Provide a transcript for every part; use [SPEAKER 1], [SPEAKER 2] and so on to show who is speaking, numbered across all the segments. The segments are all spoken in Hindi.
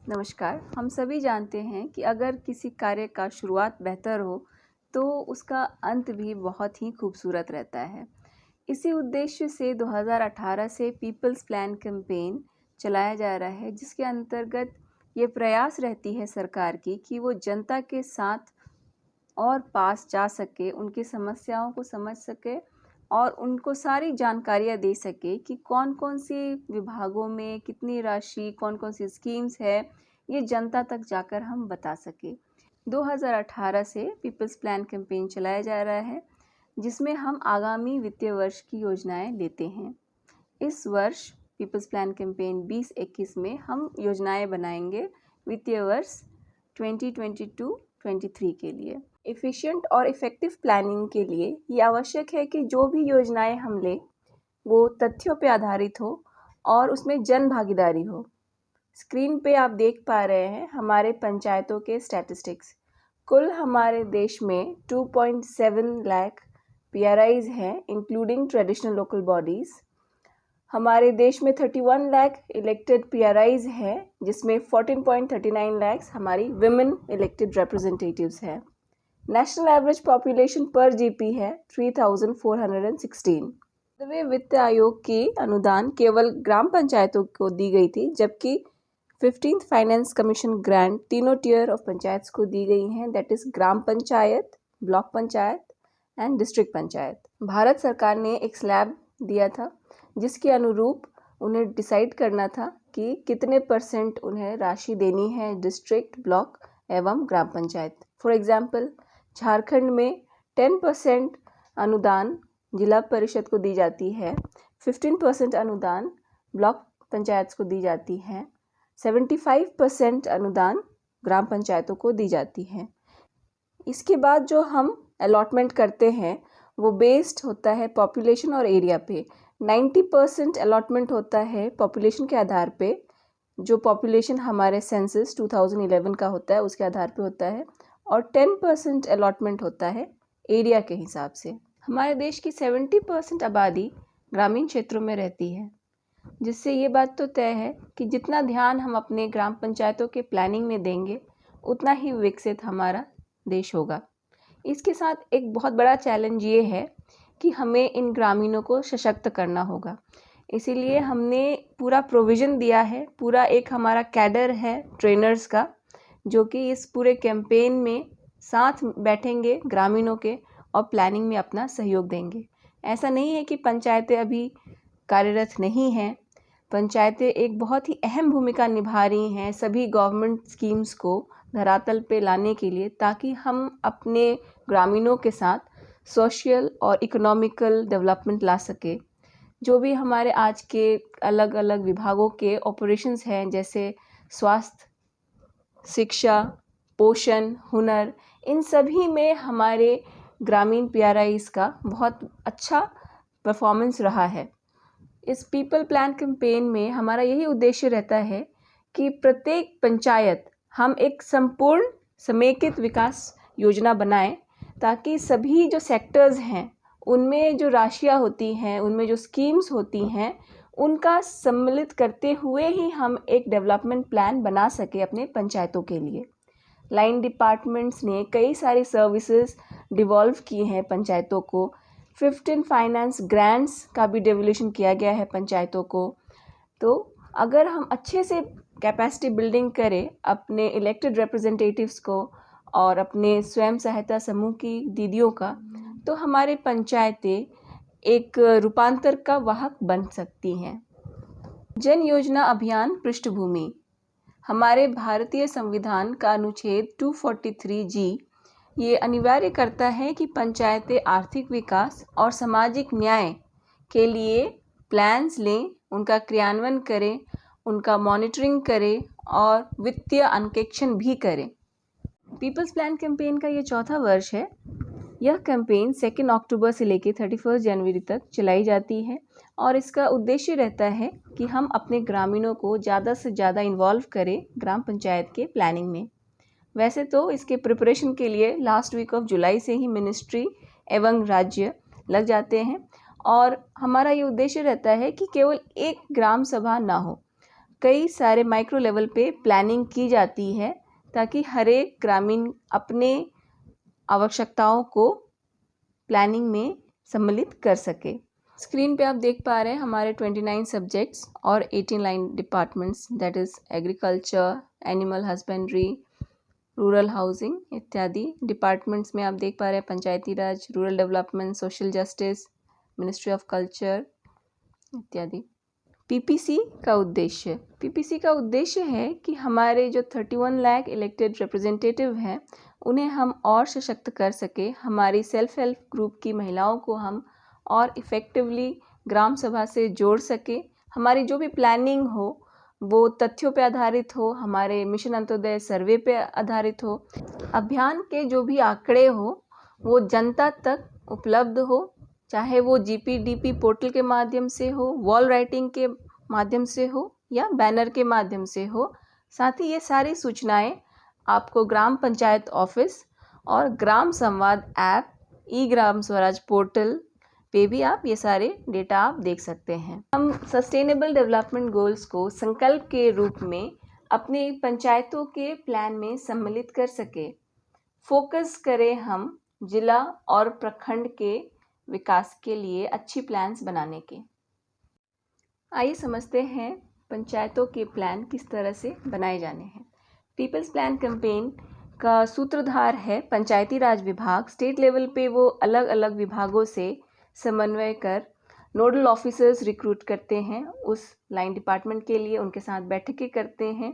[SPEAKER 1] नमस्कार। हम सभी जानते हैं कि अगर किसी कार्य का शुरुआत बेहतर हो तो उसका अंत भी बहुत ही खूबसूरत रहता है। इसी उद्देश्य से 2018 से पीपल्स प्लान कैंपेन चलाया जा रहा है, जिसके अंतर्गत ये प्रयास रहती है सरकार की कि वो जनता के साथ और पास जा सके, उनकी समस्याओं को समझ सके और उनको सारी जानकारियाँ दे सके कि कौन-कौन सी विभागों में कितनी राशि, कौन-कौन सी स्कीम्स है, ये जनता तक जाकर हम बता सकें। 2018 से पीपल्स प्लान कैंपेन चलाया जा रहा है, जिसमें हम आगामी वित्तीय वर्ष की योजनाएं लेते हैं। इस वर्ष पीपल्स प्लान कैंपेन 2021 में हम योजनाएं बनाएंगे वित्तीय वर्ष 2022-23 के लिए। एफिशिएंट और इफ़ेक्टिव प्लानिंग के लिए ये आवश्यक है कि जो भी योजनाएं हम लें वो तथ्यों पे आधारित हो और उसमें जन भागीदारी हो। स्क्रीन पे आप देख पा रहे हैं हमारे पंचायतों के स्टैटिस्टिक्स। कुल हमारे देश में 2.7 लाख PRIs हैं, इंक्लूडिंग ट्रेडिशनल लोकल बॉडीज़। हमारे देश में 31 लाख इलेक्टेड PRIs हैं, जिसमें 14.39 लाख हमारी विमेन इलेक्टेड रिप्रेजेंटेटिव्स हैं। नेशनल एवरेज पॉपुलेशन पर GP है 3416। वित्त आयोग की अनुदान केवल ग्राम पंचायतों को दी गई थी, जबकि 15th फाइनेंस कमीशन ग्रांट तीनों टियर ऑफ पंचायत को दी गई हैं, that is gram panchayat, block panchayat and district panchayat. Bharat सरकार ने एक स्लैब दिया था जिसके अनुरूप उन्हें डिसाइड करना था कि कितने % उन्हें राशि देनी है डिस्ट्रिक्ट, ब्लॉक एवं ग्राम पंचायत। फॉर एग्जाम्पल, झारखंड में 10% अनुदान जिला परिषद को दी जाती है, 15% अनुदान ब्लॉक पंचायत को दी जाती है, 75% अनुदान ग्राम पंचायतों को दी जाती है। इसके बाद जो हम अलॉटमेंट करते हैं वो बेस्ड होता है पॉपुलेशन और एरिया पे। 90% अलॉटमेंट होता है पॉपुलेशन के आधार पे, जो पॉपुलेशन हमारे सेंसस 2011 का होता है उसके आधार पे होता है, और 10% अलॉटमेंट होता है एरिया के हिसाब से। हमारे देश की 70% आबादी ग्रामीण क्षेत्रों में रहती है, जिससे ये बात तो तय है कि जितना ध्यान हम अपने ग्राम पंचायतों के प्लानिंग में देंगे उतना ही विकसित हमारा देश होगा। इसके साथ एक बहुत बड़ा चैलेंज ये है कि हमें इन ग्रामीणों को सशक्त करना होगा। इसीलिए हमने पूरा प्रोविज़न दिया है, पूरा एक हमारा कैडर है ट्रेनर्स का, जो कि इस पूरे कैंपेन में साथ बैठेंगे ग्रामीणों के और प्लानिंग में अपना सहयोग देंगे। ऐसा नहीं है कि पंचायतें अभी कार्यरत नहीं हैं। पंचायतें एक बहुत ही अहम भूमिका निभा रही हैं सभी गवर्नमेंट स्कीम्स को धरातल पे लाने के लिए, ताकि हम अपने ग्रामीणों के साथ सोशल और इकोनॉमिकल डेवलपमेंट ला सके। जो भी हमारे आज के अलग अलग विभागों के ऑपरेशंस हैं, जैसे स्वास्थ्य, शिक्षा, पोषण, हुनर, इन सभी में हमारे ग्रामीण PRIs का बहुत अच्छा परफॉर्मेंस रहा है। इस पीपल प्लान कैंपेन में हमारा यही उद्देश्य रहता है कि प्रत्येक पंचायत हम एक संपूर्ण समेकित विकास योजना बनाएं, ताकि सभी जो सेक्टर्स हैं उनमें जो राशियां होती हैं, उनमें जो स्कीम्स होती हैं, उनका सम्मिलित करते हुए ही हम एक डेवलपमेंट प्लान बना सके अपने पंचायतों के लिए। लाइन डिपार्टमेंट्स ने कई सारी सर्विसेज डिवॉल्व किए हैं पंचायतों को। 15 फाइनेंस ग्रांट्स का भी डेवोल्यूशन किया गया है पंचायतों को। तो अगर हम अच्छे से कैपेसिटी बिल्डिंग करें अपने इलेक्टेड रिप्रेजेंटेटिव्स को और अपने स्वयं सहायता समूह की दीदियों का, तो हमारे पंचायतें एक रूपांतर का वाहक बन सकती हैं। जन योजना अभियान पृष्ठभूमि। हमारे भारतीय संविधान का अनुच्छेद 243G ये अनिवार्य करता है कि पंचायतें आर्थिक विकास और सामाजिक न्याय के लिए प्लान्स लें, उनका क्रियान्वयन करें, उनका मॉनिटरिंग करें और वित्तीय अंकेक्षण भी करें। पीपल्स प्लान कैंपेन का ये चौथा वर्ष है। यह कैंपेन 2 अक्टूबर से लेकर 31 जनवरी तक चलाई जाती है और इसका उद्देश्य रहता है कि हम अपने ग्रामीणों को ज़्यादा से ज़्यादा इन्वॉल्व करें ग्राम पंचायत के प्लानिंग में। वैसे तो इसके प्रिपरेशन के लिए लास्ट वीक ऑफ जुलाई से ही मिनिस्ट्री एवं राज्य लग जाते हैं, और हमारा ये उद्देश्य रहता है कि केवल एक ग्राम सभा ना हो, कई सारे माइक्रो लेवल पे प्लानिंग की जाती है ताकि हर एक ग्रामीण अपने आवश्यकताओं को प्लानिंग में सम्मिलित कर सके। स्क्रीन पे आप देख पा रहे हैं हमारे 29 सब्जेक्ट्स और 18 line departments, that is agriculture, animal husbandry, rural housing इत्यादि डिपार्टमेंट्स में आप देख पा रहे हैं Panchayati Raj, rural development, social justice, ministry of culture इत्यादि। पीपीसी का उद्देश्य है कि हमारे जो 31 लाख इलेक्टेड रिप्रेजेंटेटिव हैं उन्हें हम और सशक्त कर सके, हमारी सेल्फ हेल्प ग्रुप की महिलाओं को हम और इफ़ेक्टिवली ग्राम सभा से जोड़ सके, हमारी जो भी प्लानिंग हो वो तथ्यों पे आधारित हो, हमारे मिशन अंत्योदय सर्वे पे आधारित हो, अभियान के जो भी आंकड़े हो वो जनता तक उपलब्ध हो, चाहे वो जीपीडीपी पोर्टल के माध्यम से हो, वॉल राइटिंग के माध्यम से हो या बैनर के माध्यम से हो। साथ ही ये सारी सूचनाएं आपको ग्राम पंचायत ऑफिस और ग्राम संवाद ऐप, ई ग्राम स्वराज पोर्टल पे भी आप ये सारे डेटा आप देख सकते हैं। हम सस्टेनेबल डेवलपमेंट गोल्स को संकल्प के रूप में अपने पंचायतों के प्लान में सम्मिलित कर सके। फोकस करें हम जिला और प्रखंड के विकास के लिए अच्छी प्लान्स बनाने के। आइए समझते हैं पंचायतों के प्लान किस तरह से बनाए जाने हैं। पीपल्स प्लान कैंपेन का सूत्रधार है पंचायती राज विभाग। स्टेट लेवल पे वो अलग अलग विभागों से समन्वय कर नोडल ऑफिसर्स रिक्रूट करते हैं उस लाइन डिपार्टमेंट के लिए, उनके साथ बैठकें करते हैं,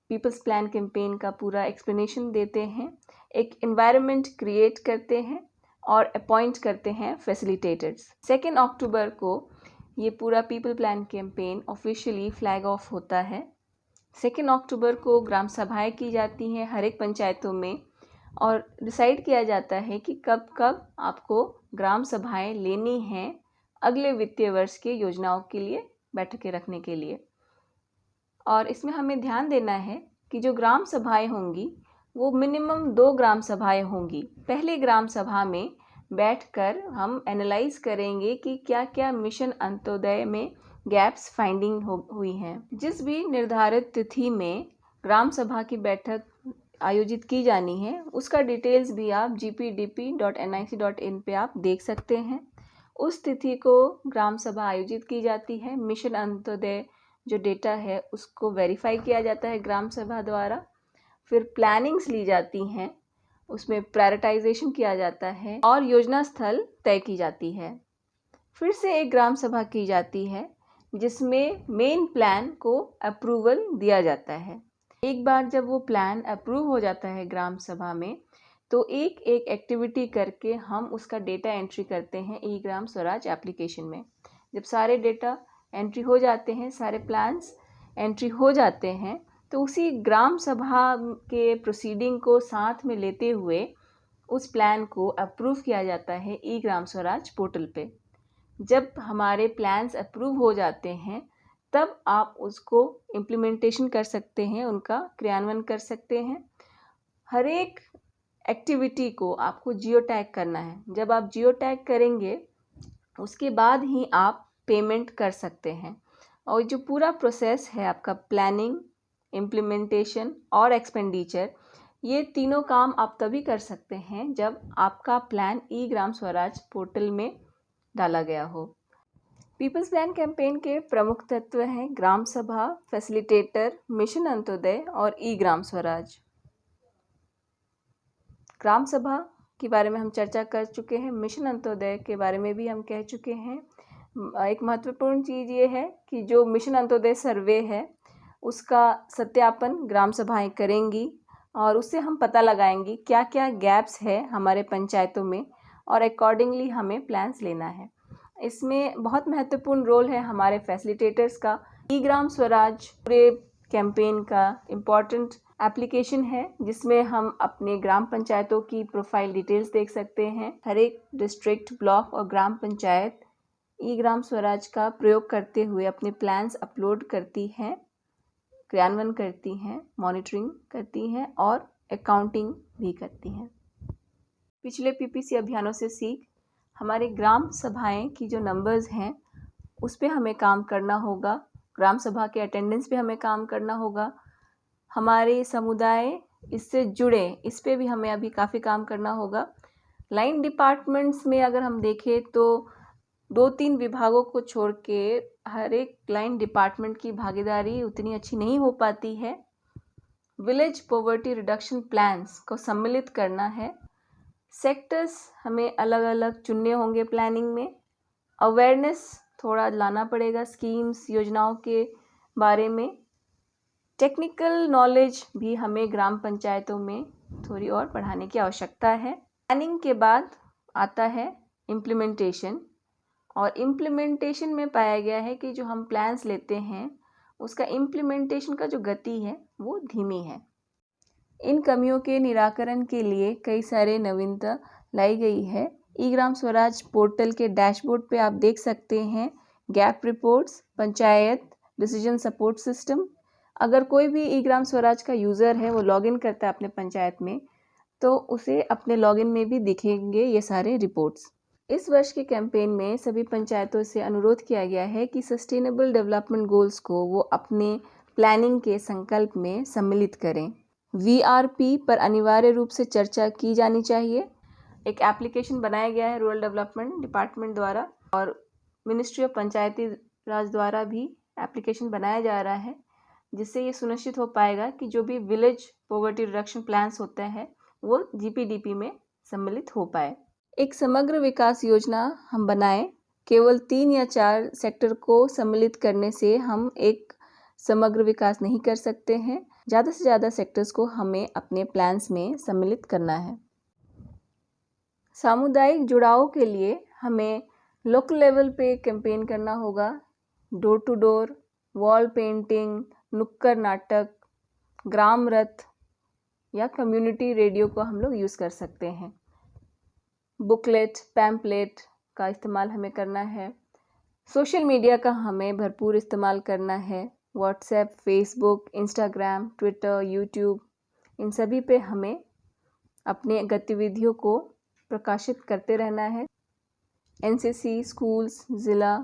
[SPEAKER 1] पीपल्स प्लान कैंपेन का पूरा एक्सप्लेनेशन देते हैं, एक एनवायरनमेंट क्रिएट करते हैं और अपॉइंट करते हैं फैसिलिटेटर्स। 2 अक्टूबर को ये पूरा people plan campaign officially flag of होता है। 2 अक्टूबर को ग्राम सभाएं की जाती हैं हर एक पंचायतों में और डिसाइड किया जाता है कि कब कब आपको ग्राम सभाएं लेनी हैं अगले वित्तीय वर्ष के योजनाओं के लिए बैठकें रखने के लिए। और इसमें हमें ध्यान देना है कि जो ग्राम सभाएं होंगी वो मिनिमम 2 ग्राम सभाएं होंगी। पहले ग्राम सभा में बैठकर हम एनालाइज करेंगे कि क्या क्या मिशन अंत्योदय में गैप्स फाइंडिंग हुई हैं। जिस भी निर्धारित तिथि में ग्राम सभा की बैठक आयोजित की जानी है उसका डिटेल्स भी आप gpdp.nic.in पे आप देख सकते हैं। उस तिथि को ग्राम सभा आयोजित की जाती है। मिशन अंत्योदय जो डेटा है उसको वेरीफाई किया जाता है ग्राम सभा द्वारा, फिर प्लानिंग्स ली जाती हैं, उसमें प्रायोरिटाइजेशन किया जाता है और योजना स्थल तय की जाती है। फिर से एक ग्राम सभा की जाती है जिसमें मेन प्लान को अप्रूवल दिया जाता है। एक बार जब वो प्लान अप्रूव हो जाता है ग्राम सभा में तो एक एक एक्टिविटी करके हम उसका डेटा एंट्री करते हैं ई ग्राम स्वराज एप्लीकेशन में। जब सारे डेटा एंट्री हो जाते हैं, सारे प्लान्स एंट्री हो जाते हैं, तो उसी ग्राम सभा के प्रोसीडिंग को साथ में लेते हुए उस प्लान को अप्रूव किया जाता है ई ग्राम स्वराज पोर्टल पे। जब हमारे प्लान्स अप्रूव हो जाते हैं तब आप उसको इम्प्लीमेंटेशन कर सकते हैं, उनका क्रियान्वयन कर सकते हैं। हर एक एक्टिविटी को आपको जियो टैग करना है। जब आप जियो टैग करेंगे उसके बाद ही आप पेमेंट कर सकते हैं। और जो पूरा प्रोसेस है आपका प्लानिंग, इम्प्लीमेंटेशन और एक्सपेंडिचर, ये तीनों काम आप तभी कर सकते हैं जब आपका प्लान ई ग्राम स्वराज पोर्टल में डाला गया हो। पीपल्स प्लान कैंपेन के प्रमुख तत्व हैं ग्राम सभा, फैसिलिटेटर, मिशन अंत्योदय और ई ग्राम स्वराज। ग्राम सभा के बारे में हम चर्चा कर चुके हैं, मिशन अंत्योदय के बारे में भी हम कह चुके हैं। एक महत्वपूर्ण चीज़ ये है कि जो मिशन अंत्योदय सर्वे है उसका सत्यापन ग्राम सभाएं करेंगी और उससे हम पता लगाएंगी क्या क्या गैप्स है हमारे पंचायतों में और अकॉर्डिंगली हमें प्लान्स लेना है। इसमें बहुत महत्वपूर्ण रोल है हमारे फैसिलिटेटर्स का। ई ग्राम स्वराज पूरे कैंपेन का इम्पॉर्टेंट एप्लीकेशन है जिसमें हम अपने ग्राम पंचायतों की प्रोफाइल डिटेल्स देख सकते हैं। हर एक डिस्ट्रिक्ट, ब्लॉक और ग्राम पंचायत ई ग्राम स्वराज का प्रयोग करते हुए अपने प्लान्स अपलोड करती हैं, क्रियान्वयन करती हैं, मॉनिटरिंग करती हैं और अकाउंटिंग भी करती हैं। पिछले पीपीसी अभियानों से सीख हमारे ग्राम सभाएं की जो नंबर्स हैं उस पे हमें काम करना होगा। ग्राम सभा के अटेंडेंस पे हमें काम करना होगा। हमारे समुदाय इससे जुड़े, इस पे भी हमें अभी काफ़ी काम करना होगा। लाइन डिपार्टमेंट्स में अगर हम देखें तो 2-3 विभागों को छोड़ के हर एक लाइन डिपार्टमेंट की भागीदारी उतनी अच्छी नहीं हो पाती है। विलेज पॉवर्टी रिडक्शन प्लान्स को सम्मिलित करना है। सेक्टर्स हमें अलग अलग चुनने होंगे प्लानिंग में। अवेयरनेस थोड़ा लाना पड़ेगा स्कीम्स, योजनाओं के बारे में। टेक्निकल नॉलेज भी हमें ग्राम पंचायतों में थोड़ी और बढ़ाने की आवश्यकता है। प्लानिंग के बाद आता है इम्प्लीमेंटेशन, और इम्प्लीमेंटेशन में पाया गया है कि जो हम प्लान्स लेते हैं उसका इम्प्लीमेंटेशन का जो गति है वो धीमी है। इन कमियों के निराकरण के लिए कई सारे नवीनता लाई गई है। ई ग्राम स्वराज पोर्टल के डैशबोर्ड पे आप देख सकते हैं gap reports, panchayat decision support system. अगर कोई भी ई ग्राम स्वराज का यूज़र है, वो लॉगिन करता है अपने पंचायत में, तो उसे अपने लॉगिन में भी दिखेंगे ये सारे रिपोर्ट्स। इस वर्ष के कैंपेन में सभी पंचायतों से अनुरोध किया गया है कि सस्टेनेबल डेवलपमेंट गोल्स को वो अपने प्लानिंग के संकल्प में सम्मिलित करें। वीआरपी पर अनिवार्य रूप से चर्चा की जानी चाहिए। एक एप्लीकेशन बनाया गया है रूरल डेवलपमेंट डिपार्टमेंट द्वारा, और मिनिस्ट्री ऑफ पंचायती राज द्वारा भी एप्लीकेशन बनाया जा रहा है, जिससे ये सुनिश्चित हो पाएगा कि जो भी विलेज पॉवर्टी रिडक्शन प्लान्स होते हैं वो जीपीडीपी में सम्मिलित हो पाए। एक समग्र विकास योजना हम बनाएं। केवल 3 या 4 सेक्टर को सम्मिलित करने से हम एक समग्र विकास नहीं कर सकते हैं। ज़्यादा से ज़्यादा सेक्टर्स को हमें अपने प्लान्स में सम्मिलित करना है। सामुदायिक जुड़ाव के लिए हमें लोकल लेवल पे कैंपेन करना होगा। Door to door, wall painting, नुक्कड़ नाटक, ग्राम रथ या कम्युनिटी रेडियो को हम लोग यूज़ कर सकते हैं। बुकलेट, पैम्पलेट का इस्तेमाल हमें करना है। सोशल मीडिया का हमें भरपूर इस्तेमाल करना है। WhatsApp, Facebook, Instagram, Twitter, YouTube, इन सभी पे हमें अपने गतिविधियों को प्रकाशित करते रहना है। एनसीसी, स्कूल्स, ज़िला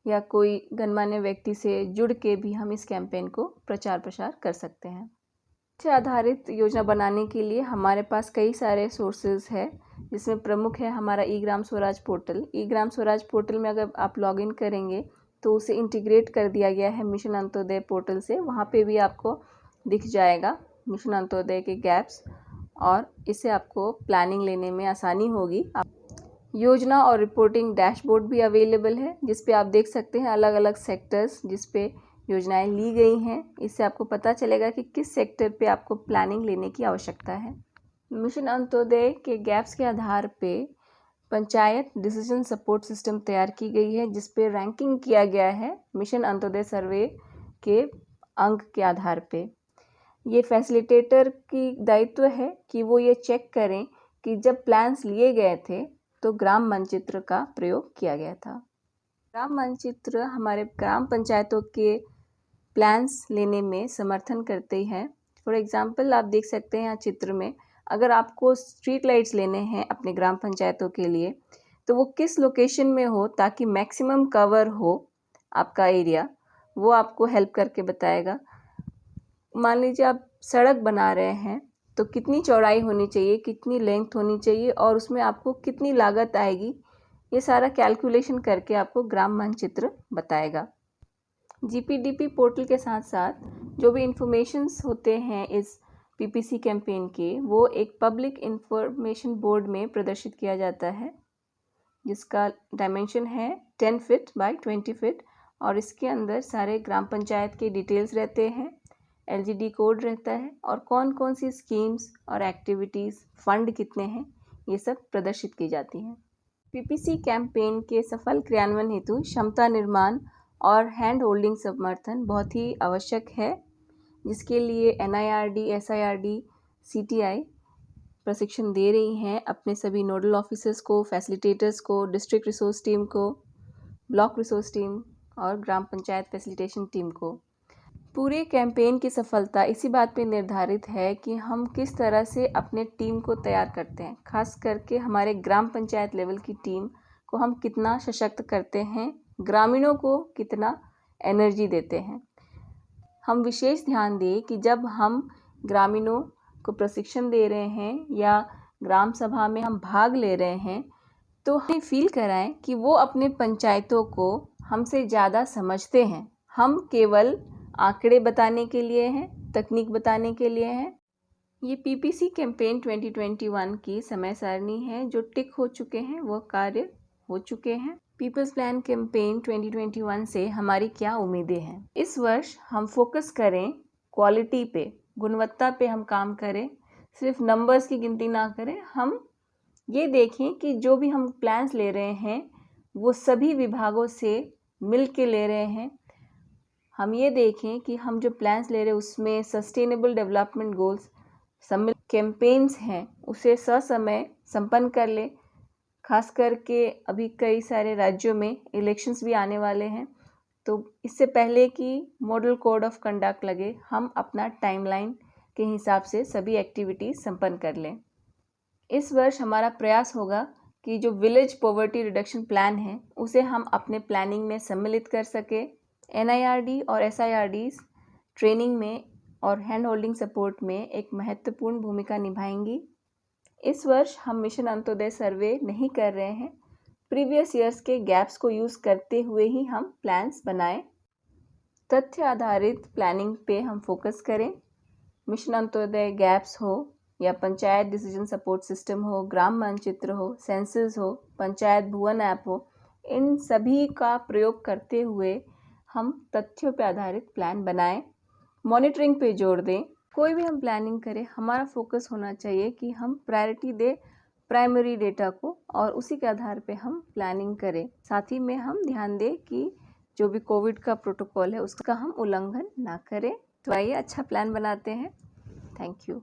[SPEAKER 1] या कोई गणमान्य व्यक्ति से जुड़ के भी हम इस कैंपेन को प्रचार प्रसार कर सकते हैं। से आधारित योजना बनाने के लिए हमारे पास कई सारे सोर्सेज है, जिसमें प्रमुख है हमारा ई ग्राम स्वराज पोर्टल। ई ग्राम स्वराज पोर्टल में अगर आप लॉगिन करेंगे तो उसे इंटीग्रेट कर दिया गया है मिशन अंत्योदय पोर्टल से। वहाँ पे भी आपको दिख जाएगा मिशन अंत्योदय के गैप्स, और इससे आपको प्लानिंग लेने में आसानी होगी। योजना और रिपोर्टिंग डैशबोर्ड भी अवेलेबल है, जिस पे आप देख सकते हैं अलग अलग सेक्टर्स जिस पे योजनाएं ली गई हैं। इससे आपको पता चलेगा कि किस सेक्टर पे आपको प्लानिंग लेने की आवश्यकता है। मिशन अंत्योदय के गैप्स के आधार पे पंचायत डिसीजन सपोर्ट सिस्टम तैयार की गई है, जिस पे रैंकिंग किया गया है मिशन अंत्योदय सर्वे के अंक के आधार पे। ये फैसिलिटेटर की दायित्व है कि वो ये चेक करें कि जब प्लान्स लिए गए थे तो ग्राम मानचित्र का प्रयोग किया गया था। ग्राम मानचित्र हमारे ग्राम पंचायतों के प्लान्स लेने में समर्थन करते हैं। फॉर एग्जांपल आप देख सकते हैं यहाँ चित्र में, अगर आपको स्ट्रीट लाइट्स लेने हैं अपने ग्राम पंचायतों के लिए, तो वो किस लोकेशन में हो ताकि मैक्सिमम कवर हो आपका एरिया, वो आपको हेल्प करके बताएगा। मान लीजिए आप सड़क बना रहे हैं, तो कितनी चौड़ाई होनी चाहिए, कितनी लेंथ होनी चाहिए और उसमें आपको कितनी लागत आएगी, ये सारा कैलकुलेशन करके आपको ग्राम मानचित्र बताएगा। जीपीडीपी पोर्टल के साथ साथ जो भी इंफॉर्मेशंस होते हैं इस पीपीसी कैंपेन के, वो एक पब्लिक इंफॉर्मेशन बोर्ड में प्रदर्शित किया जाता है, जिसका डायमेंशन है 10 फीट बाय 20 फीट, और इसके अंदर सारे ग्राम पंचायत के डिटेल्स रहते हैं, एलजीडी कोड रहता है, और कौन कौन सी स्कीम्स और एक्टिविटीज़, फंड कितने हैं, ये सब प्रदर्शित की जाती हैं। पीपीसी कैंपेन के सफल क्रियान्वयन हेतु क्षमता निर्माण और हैंड होल्डिंग समर्थन बहुत ही आवश्यक है, जिसके लिए एनआईआरडी, एसआईआरडी, सीटीआई प्रशिक्षण दे रही हैं अपने सभी नोडल ऑफिसर्स को, फैसिलिटेटर्स को, डिस्ट्रिक्ट रिसोर्स टीम को, ब्लॉक रिसोर्स टीम और ग्राम पंचायत फैसिलिटेशन टीम को। पूरे कैंपेन की सफलता इसी बात पे निर्धारित है कि हम किस तरह से अपने टीम को तैयार करते हैं। खास करके हमारे ग्राम पंचायत लेवल की टीम को हम कितना सशक्त करते हैं, ग्रामीणों को कितना एनर्जी देते हैं। हम विशेष ध्यान दें कि जब हम ग्रामीणों को प्रशिक्षण दे रहे हैं या ग्राम सभा में हम भाग ले रहे हैं तो हमें फील कराएं कि वो अपने पंचायतों को हमसे ज़्यादा समझते हैं। हम केवल आंकड़े बताने के लिए हैं, तकनीक बताने के लिए हैं। ये पीपीसी कैंपेन 2021 की समय सारणी है जो टिक हो चुके हैं, वो कार्य हो चुके हैं। पीपल्स प्लान कैंपेन 2021 से हमारी क्या उम्मीदें हैं? इस वर्ष हम फोकस करें क्वालिटी पे, गुणवत्ता पे हम काम करें, सिर्फ नंबर्स की गिनती ना करें। हम ये देखें कि जो भी हम प्लान्स ले रहे हैं वो सभी विभागों से मिल के ले रहे हैं। हम ये देखें कि हम जो प्लान्स ले रहे हैं उसमें सस्टेनेबल डेवलपमेंट गोल्स सम्मिलित कैंपेन्स हैं उसे ससमय संपन्न कर ले। खास करके अभी कई सारे राज्यों में इलेक्शंस भी आने वाले हैं, तो इससे पहले कि मॉडल कोड ऑफ कंडक्ट लगे हम अपना टाइमलाइन के हिसाब से सभी एक्टिविटीज़ संपन्न कर लें। इस वर्ष हमारा प्रयास होगा कि जो विलेज पॉवर्टी रिडक्शन प्लान है उसे हम अपने प्लानिंग में सम्मिलित कर सके। एनआईआरडी और एसआईआरडीज ट्रेनिंग में और हैंड होल्डिंग सपोर्ट में एक महत्वपूर्ण भूमिका निभाएंगी। इस वर्ष हम मिशन अंत्योदय सर्वे नहीं कर रहे हैं। प्रीवियस ईयर्स के गैप्स को यूज़ करते हुए ही हम प्लान्स बनाएं। तथ्य आधारित प्लानिंग पे हम फोकस करें। मिशन अंत्योदय गैप्स हो या पंचायत डिसीजन सपोर्ट सिस्टम हो, ग्राम मानचित्र हो, सेंसस हो, पंचायत भुवन ऐप हो, इन सभी का प्रयोग करते हुए हम तथ्यों पर आधारित प्लान बनाएं। मॉनिटरिंग पे जोर दें। कोई भी हम प्लानिंग करें, हमारा फोकस होना चाहिए कि हम प्रायोरिटी दें प्राइमरी डेटा को और उसी के आधार पे हम प्लानिंग करें। साथ ही में हम ध्यान दें कि जो भी कोविड का प्रोटोकॉल है उसका हम उल्लंघन ना करें। तो आइए अच्छा प्लान बनाते हैं। Thank you.